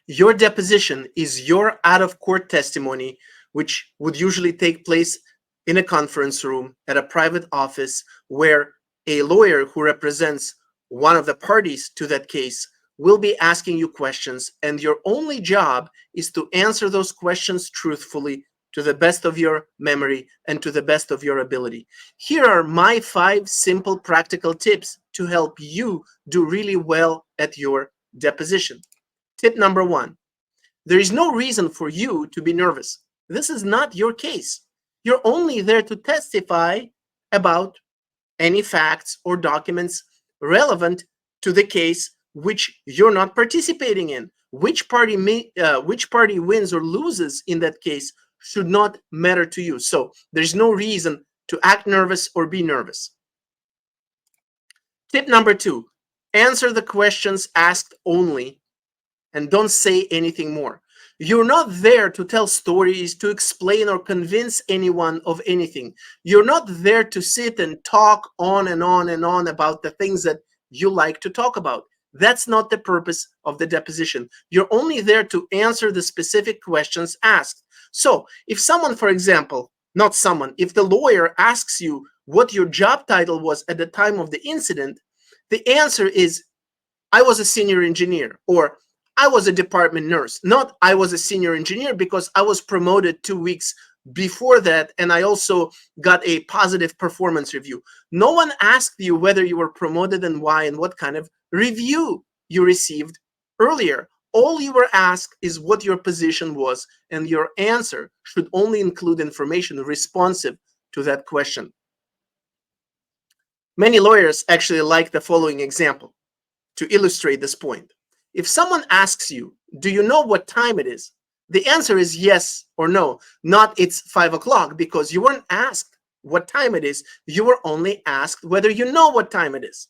Your deposition is your out-of-court testimony, which would usually take place in a conference room at a private office where a lawyer who represents one of the parties to that case will be asking you questions, and your only job is to answer those questions truthfully to the best of your memory and to the best of your ability. Here are my 5 simple practical tips to help you do really well at your deposition. Tip number 1, there is no reason for you to be nervous. This is not your case. You're only there to testify about any facts or documents relevant to the case which you're not participating in. Which party wins or loses in that case should not matter to you. So there's no reason to act nervous or be nervous. Tip number 2, answer the questions asked only and don't say anything more. You're not there to tell stories, to explain or convince anyone of anything. You're not there to sit and talk on and on and on about the things that you like to talk about. That's not the purpose of the deposition. You're only there to answer the specific questions asked. So if someone, for example, not someone, if the lawyer asks you what your job title was at the time of the incident, the answer is, I was a senior engineer, or I was a department nurse. Not I was a senior engineer because I was promoted 2 weeks before that and I also got a positive performance review. No one asked you whether you were promoted and why and what kind of review you received earlier. All you were asked is what your position was, and your answer should only include information responsive to that question. Many lawyers actually like the following example to illustrate this point. If someone asks you, do you know what time it is? The answer is yes or no, not it's 5 o'clock, because you weren't asked what time it is. You were only asked whether you know what time it is.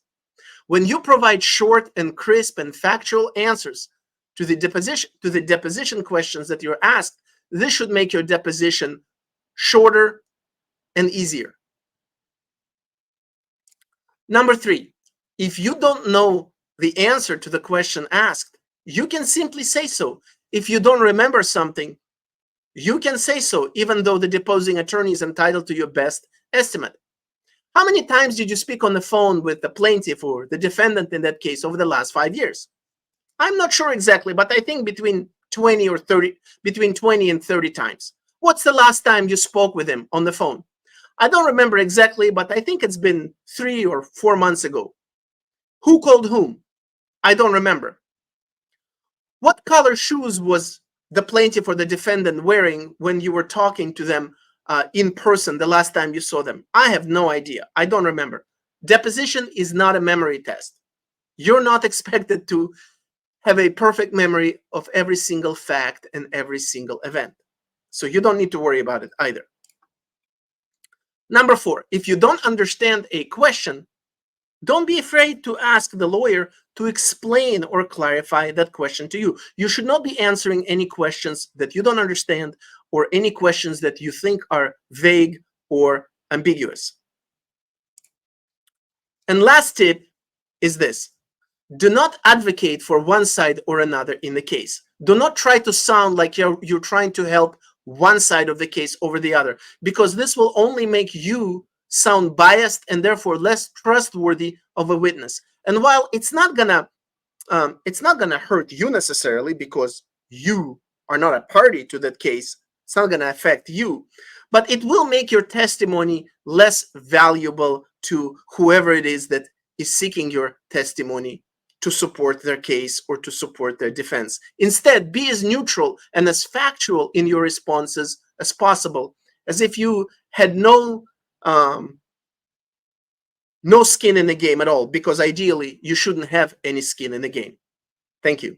When you provide short and crisp and factual answers to the deposition questions that you're asked, this should make your deposition shorter and easier. Number 3, if you don't know the answer to the question asked, you can simply say so. If you don't remember something, you can say so, even though the deposing attorney is entitled to your best estimate. How many times did you speak on the phone with the plaintiff or the defendant in that case over the last 5 years? I'm not sure exactly, but I think between 20 and 30 times. What's the last time you spoke with him on the phone? I don't remember exactly, but I think it's been 3 or 4 months ago. Who called whom? I don't remember. What color shoes was the plaintiff or the defendant wearing when you were talking to them in person the last time you saw them? I have no idea. I don't remember. Deposition is not a memory test. You're not expected to have a perfect memory of every single fact and every single event. So you don't need to worry about it either. Number 4, if you don't understand a question, don't be afraid to ask the lawyer to explain or clarify that question to you. You should not be answering any questions that you don't understand or any questions that you think are vague or ambiguous. And last tip is this. Do not advocate for one side or another in the case. Do not try to sound like you're trying to help one side of the case over the other, because this will only make you sound biased and therefore less trustworthy of a witness. And while it's not gonna hurt you necessarily, because you are not a party to that case, it's not gonna affect you, but it will make your testimony less valuable to whoever it is that is seeking your testimony to support their case or to support their defense. Instead, be as neutral and as factual in your responses as possible, as if you had no skin in the game at all, because ideally you shouldn't have any skin in the game. Thank you.